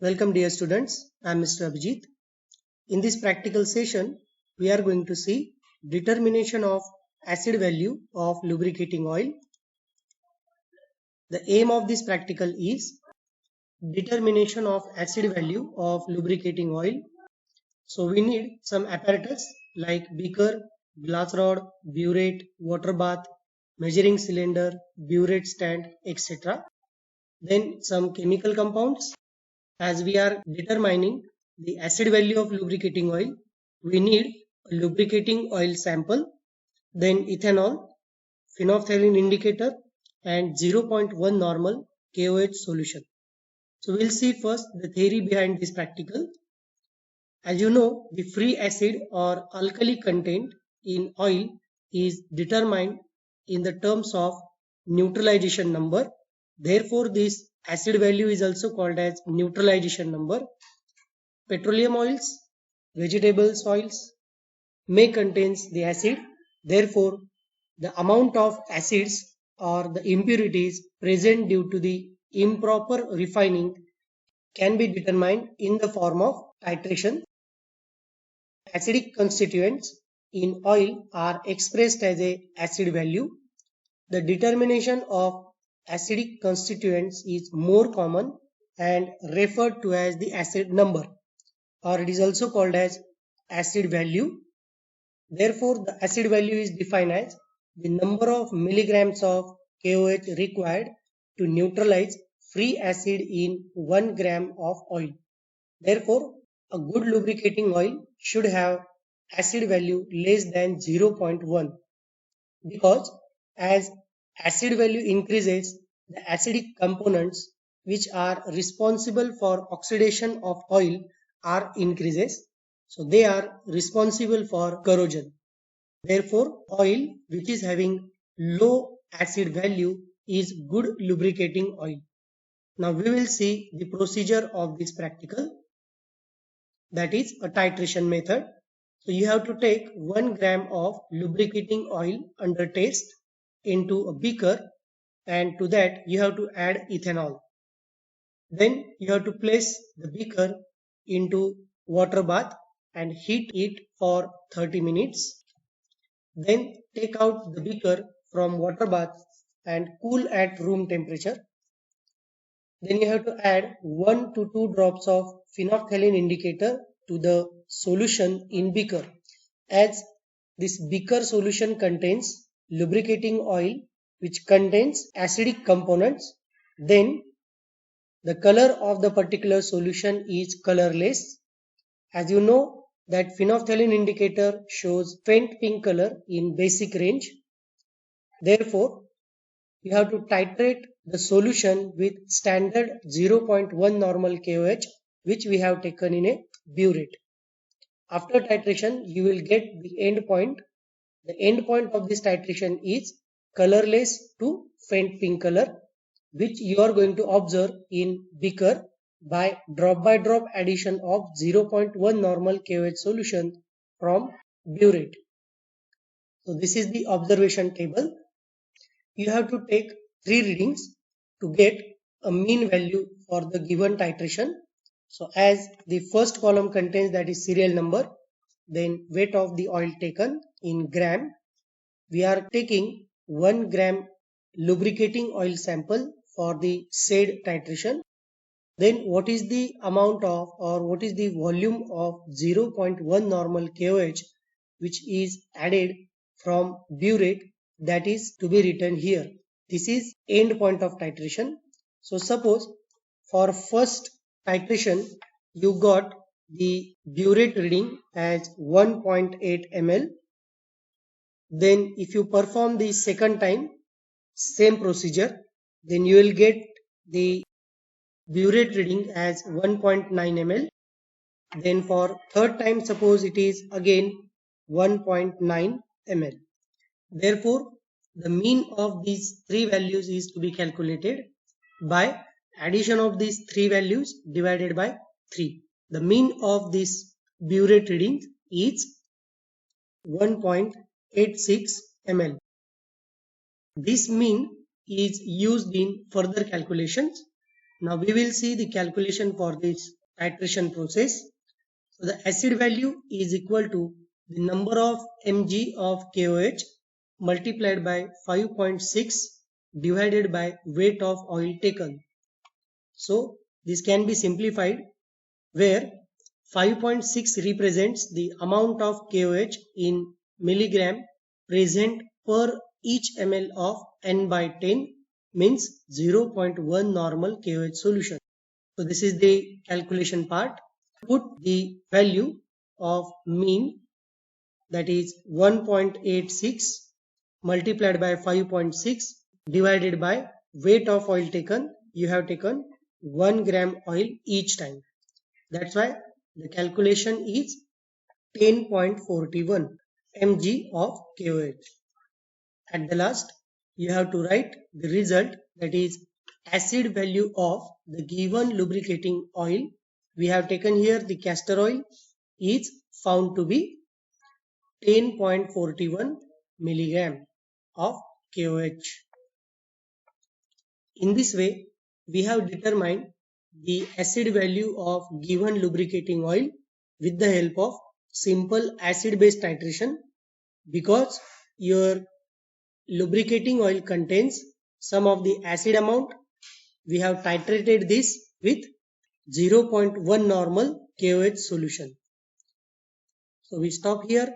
Welcome dear students, I am Mr. Abhijit. In this practical session, we are going to see determination of acid value of lubricating oil. The aim of this practical is determination of acid value of lubricating oil. So we need some apparatus like beaker, glass rod, burette, water bath, measuring cylinder, burette stand, etc. Then some chemical compounds. As we are determining the acid value of lubricating oil, we need a lubricating oil sample, then ethanol, phenolphthalein indicator, and 0.1 normal KOH solution. So we'll see first the theory behind this practical. As you know, the free acid or alkali content in oil is determined in the terms of neutralization number. Therefore, this acid value is also called as neutralization number. Petroleum oils, vegetable oils may contains the acid. Therefore, the amount of acids or the impurities present due to the improper refining can be determined in the form of titration. Acidic constituents in oil are expressed as a acid value. The determination of acidic constituents is more common and referred to as the acid number, or it is also called as acid value. Therefore, the acid value is defined as the number of milligrams of KOH required to neutralize free acid in 1 gram of oil. Therefore, a good lubricating oil should have acid value less than 0.1, because as acid value increases, the acidic components which are responsible for oxidation of oil are increases. So they are responsible for corrosion. Therefore, oil which is having low acid value is good lubricating oil. Now we will see the procedure of this practical, that is a titration method. So you have to take 1 gram of lubricating oil under test into a beaker, and to that you have to add ethanol. Then you have to place the beaker into water bath and heat it for 30 minutes. Then take out the beaker from water bath and cool at room temperature. Then you have to add 1 to 2 drops of phenolphthalein indicator to the solution in beaker. As this beaker solution contains lubricating oil which contains acidic components, then the color of the particular solution is colorless. As you know that phenolphthalein indicator shows faint pink color in basic range. Therefore, you have to titrate the solution with standard 0.1 normal KOH which we have taken in a burette. After titration, you will get the end point. The end point of this titration is colorless to faint pink color, which you are going to observe in beaker by drop addition of 0.1 normal KOH solution from burette. So this is the observation table. You have to take 3 readings to get a mean value for the given titration. So as the first column contains that is serial number, then weight of the oil taken in gram, we are taking 1 gram lubricating oil sample for the said titration. Then what is the amount of, or what is the volume of 0.1 normal KOH which is added from burette, that is to be written here. This is end point of titration. So suppose for first titration you got the burette reading as 1.8 ml. Then if you perform the second time same procedure, then you will get the burette reading as 1.9 ml. Then for third time suppose it is again 1.9 ml. Therefore, the mean of these 3 values is to be calculated by addition of these 3 values divided by 3. The mean of this burette reading is 1.86 ml. This mean is used in further calculations. Now we will see the calculation for this titration process. So the acid value is equal to the number of mg of KOH multiplied by 5.6 divided by weight of oil taken. So this can be simplified where 5.6 represents the amount of KOH in milligram present per each ml of n by 10 means 0.1 normal KOH solution. So this is the calculation part. Put the value of mean, that is 1.86 multiplied by 5.6 divided by weight of oil taken. You have taken 1 gram oil each time. That's why the calculation is 10.41 mg of KOH. At the last, you have to write the result, that is acid value of the given lubricating oil. We have taken here the castor oil is found to be 10.41 milligram of KOH. In this way, we have determined the acid value of given lubricating oil with the help of simple acid-base titration, because your lubricating oil contains some of the acid amount. We have titrated this with 0.1 normal KOH solution. So we stop here.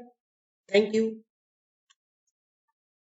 Thank you.